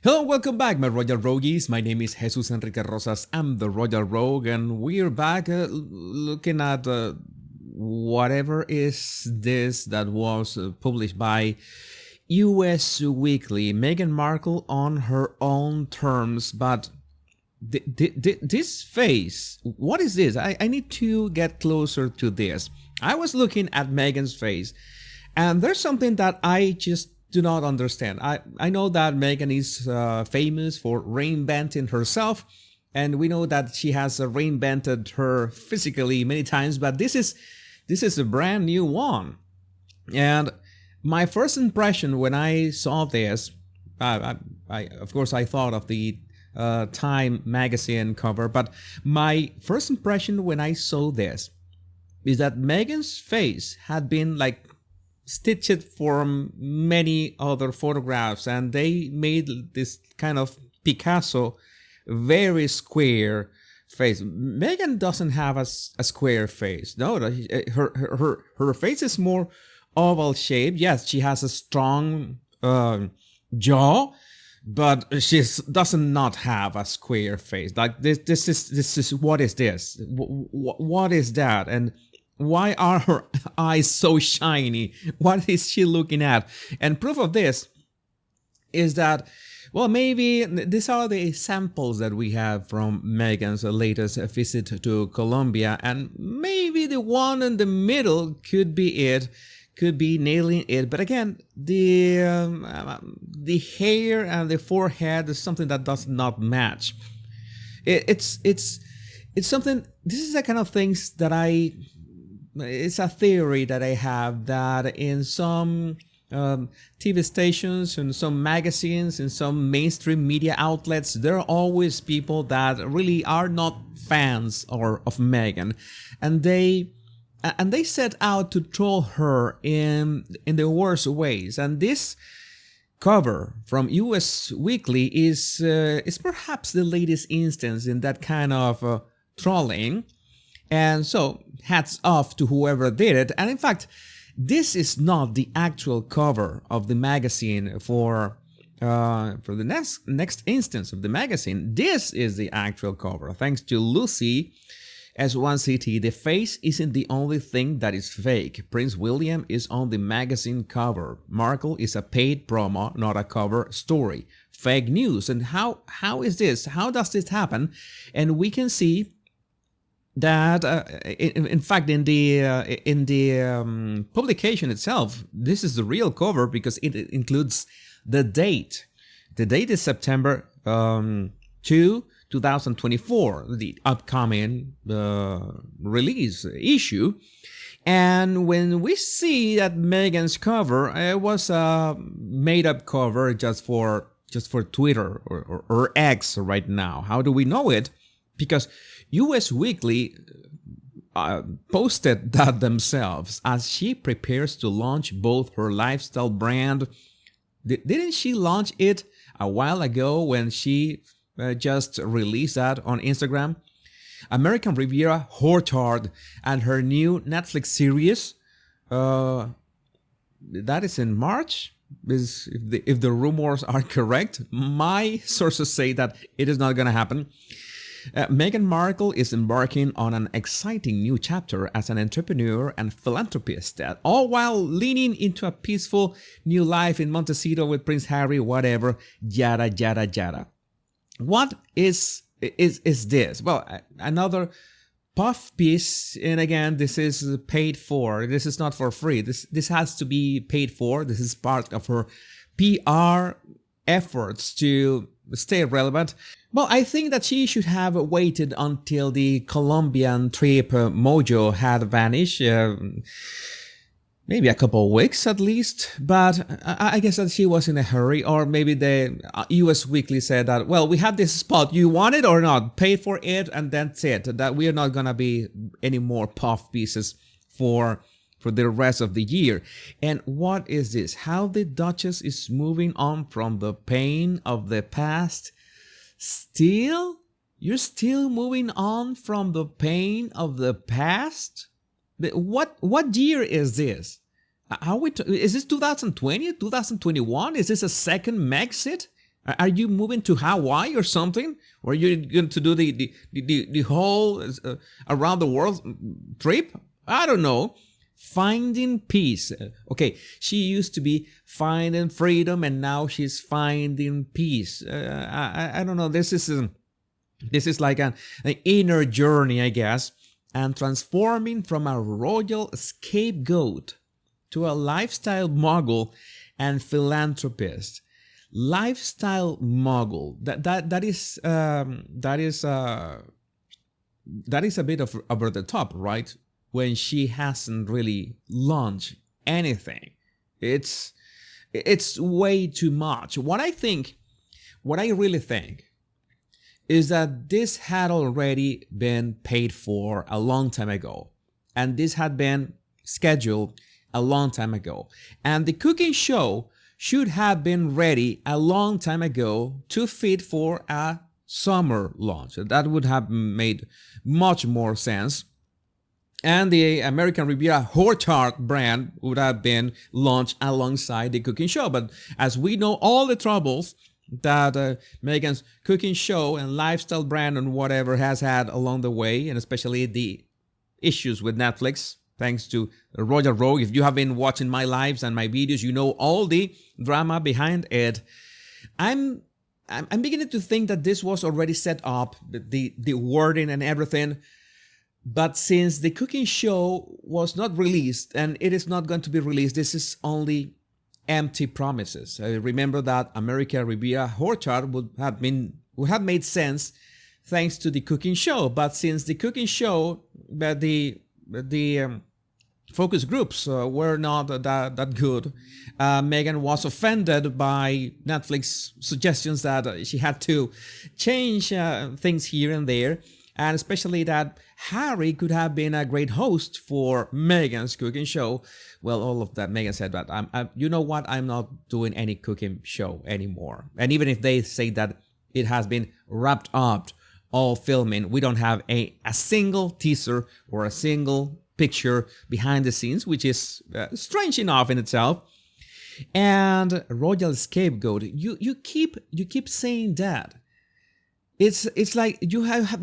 Hello, welcome back, my Royal Rogues. My name is Jesus Enrique Rosas. I'm the Royal Rogue, and we're back looking at whatever is this that was published by US Weekly. Meghan Markle on her own terms, but this face, what is this? I need to get closer to this. I was looking at Meghan's face, and there's something that I just do not understand. I know that Meghan is famous for reinventing herself, and we know that she has reinvented her physically many times, but this is a brand new one. And my first impression when I saw this, of course I thought of the Time magazine cover, but my first impression when I saw this is that Meghan's face had been like stitched from many other photographs, and they made this kind of Picasso very square face. Meghan doesn't have a square face. No, her face is more oval shaped. Yes, she has a strong jaw, but she does not have a square face. Like this is what is this? What is that? And why are her eyes so shiny? What is she looking at? And proof of this is that, well, maybe these are the samples that we have from Meghan's latest visit to Colombia, and maybe the one in the middle could be it, could be nailing it. But again, the hair and the forehead is something that does not match. It's something. This is the kind of things that it's a theory that I have, that in some TV stations, in some magazines, in some mainstream media outlets, there are always people that really are not fans of Meghan, and they set out to troll her in the worst ways. And this cover from US Weekly is perhaps the latest instance in that kind of trolling. And so, hats off to whoever did it. And in fact, this is not the actual cover of the magazine for the next instance of the magazine. This is the actual cover. Thanks to Lucy S1CT, the face isn't the only thing that is fake. Prince William is on the magazine cover. Markle is a paid promo, not a cover story. Fake news. And how is this? How does this happen? And we can see that in fact in the publication itself, this is the real cover because it includes the date. The date is September 2, 2024, the upcoming release issue. And when we see that Meghan's cover, it was a made-up cover just for Twitter or X right now. How do we know it? Because US Weekly posted that themselves as she prepares to launch both her lifestyle brand. Didn't she launch it a while ago when she just released that on Instagram? American Riviera Horchard and her new Netflix series, that is in March. If the rumors are correct, my sources say that it is not going to happen. Meghan Markle is embarking on an exciting new chapter as an entrepreneur and philanthropist, all while leaning into a peaceful new life in Montecito with Prince Harry, whatever, yada, yada, yada. What is this? Well, another puff piece, and again, this is paid for. This is not for free. This has to be paid for. This is part of her PR efforts to stay relevant. Well, I think that she should have waited until the Colombian trip mojo had vanished, maybe a couple of weeks at least, but I guess that she was in a hurry, or maybe the US Weekly said that, well, we have this spot, you want it or not, pay for it, and that's it, that we are not gonna be any more puff pieces for the rest of the year. And what is this? How the Duchess is moving on from the pain of the past. Still? You're still moving on from the pain of the past? What year is this? Is this 2020, 2021? Is this a second Megxit? Are you moving to Hawaii or something? Or are you going to do the whole around the world trip? I don't know. Finding peace. Okay, she used to be finding freedom, and now she's finding peace. I don't know. This is like an inner journey, I guess, and transforming from a royal scapegoat to a lifestyle mogul and philanthropist. Lifestyle mogul. That is a bit of over the top, right? When she hasn't really launched anything, it's way too much. What I really think, is that this had already been paid for a long time ago, and this had been scheduled a long time ago, and the cooking show should have been ready a long time ago to fit for a summer launch. That would have made much more sense. And the American Riviera Horchata brand would have been launched alongside the cooking show. But as we know, all the troubles that Meghan's cooking show and lifestyle brand and whatever has had along the way, and especially the issues with Netflix, thanks to Royal Rogue. If you have been watching my lives and my videos, you know all the drama behind it. I'm beginning to think that this was already set up, the wording and everything. But since the cooking show was not released, and it is not going to be released, this is only empty promises. I remember that America Riviera Horchata would have made sense thanks to the cooking show. But since the cooking show, the focus groups were not that good, Meghan was offended by Netflix suggestions that she had to change things here and there, and especially that Harry could have been a great host for Meghan's cooking show. Well, all of that, Meghan said that, you know what, I'm not doing any cooking show anymore. And even if they say that it has been wrapped up, all filming, we don't have a single teaser or a single picture behind the scenes, which is strange enough in itself. And royal scapegoat, you keep saying that. It's like you have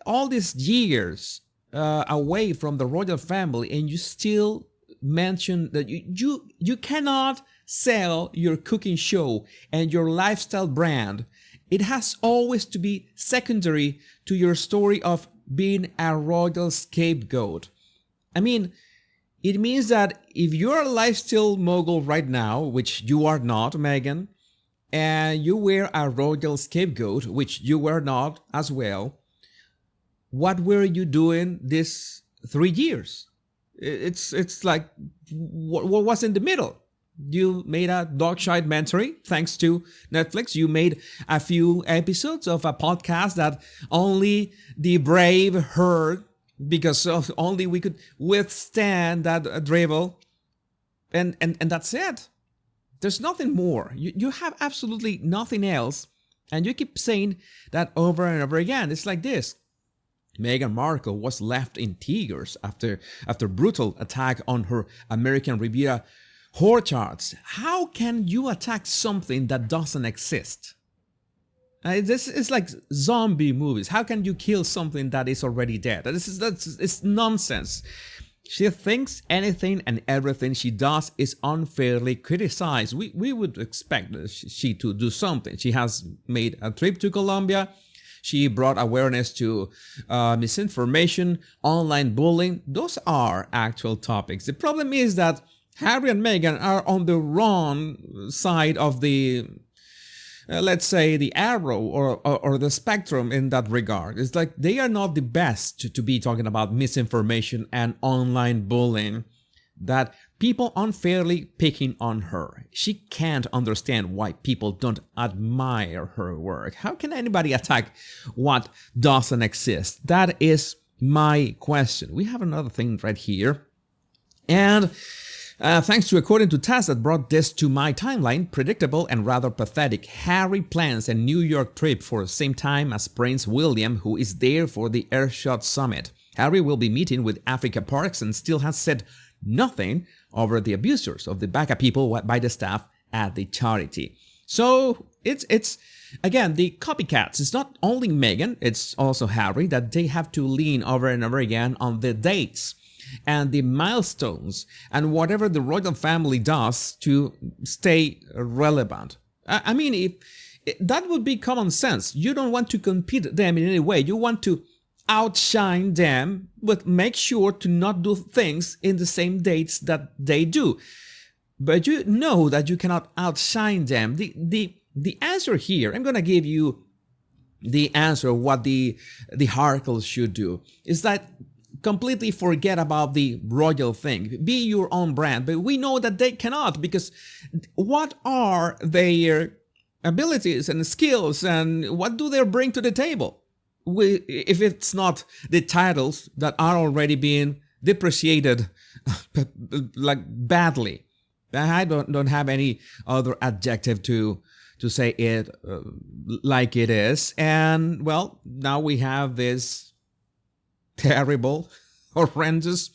all these years away from the royal family, and you still mention that you cannot sell your cooking show and your lifestyle brand. It has always to be secondary to your story of being a royal scapegoat. I mean, it means that if you're a lifestyle mogul right now, which you are not, Meghan, and you were a royal scapegoat, which you were not as well, what were you doing these 3 years? It's like, what was in the middle? You made a documentary thanks to Netflix. You made a few episodes of a podcast that only the brave heard, because only we could withstand that drivel. And that's it. There's nothing more. You have absolutely nothing else. And you keep saying that over and over again. It's like this. Meghan Markle was left in tears after brutal attack on her American Riviera Horchata. How can you attack something that doesn't exist? This is like zombie movies. How can you kill something that is already dead? It's nonsense. She thinks anything and everything she does is unfairly criticized. We would expect she to do something. She has made a trip to Colombia. She brought awareness to misinformation, online bullying. Those are actual topics. The problem is that Harry and Meghan are on the wrong side of the, let's say, the arrow or the spectrum in that regard. It's like they are not the best to be talking about misinformation and online bullying, that people unfairly picking on her. She can't understand why people don't admire her work. How can anybody attack what doesn't exist? That is my question. We have another thing right here. And thanks to According to Taz that brought this to my timeline, predictable and rather pathetic. Harry plans a New York trip for the same time as Prince William, who is there for the Earthshot Summit. Harry will be meeting with Africa Parks and still has said nothing over the abusers of the Baka people by the staff at the charity. So It's again the copycats. It's not only Meghan, it's also Harry, that they have to lean over and over again on the dates and the milestones and whatever the royal family does to stay relevant. I mean, if that would be common sense. You don't want to compete them in any way. You want to outshine them, but make sure to not do things in the same dates that they do. But you know that you cannot outshine them. The answer here, I'm going to give you the answer of what the Harkles should do, is that completely forget about the royal thing. Be your own brand. But we know that they cannot, because what are their abilities and skills and what do they bring to the table? If it's not the titles that are already being depreciated like badly. I don't have any other adjective to say it like it is. And well, now we have this terrible, horrendous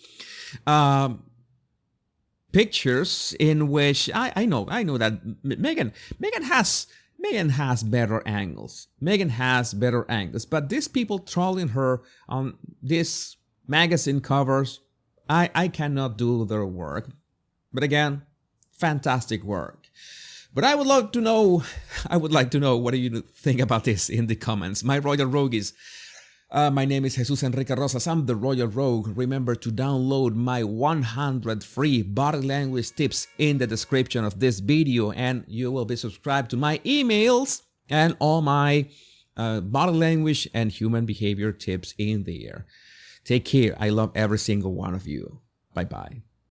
pictures in which I know that Meghan has better angles. Meghan has better angles, but these people trolling her on these magazine covers, I cannot do their work. But again, fantastic work. But I would like to know what do you think about this in the comments. My Royal Rogues. My name is Jesus Enrique Rosas. I'm the Royal Rogue. Remember to download my 100 free body language tips in the description of this video, and you will be subscribed to my emails and all my body language and human behavior tips in there. Take care. I love every single one of you. Bye-bye.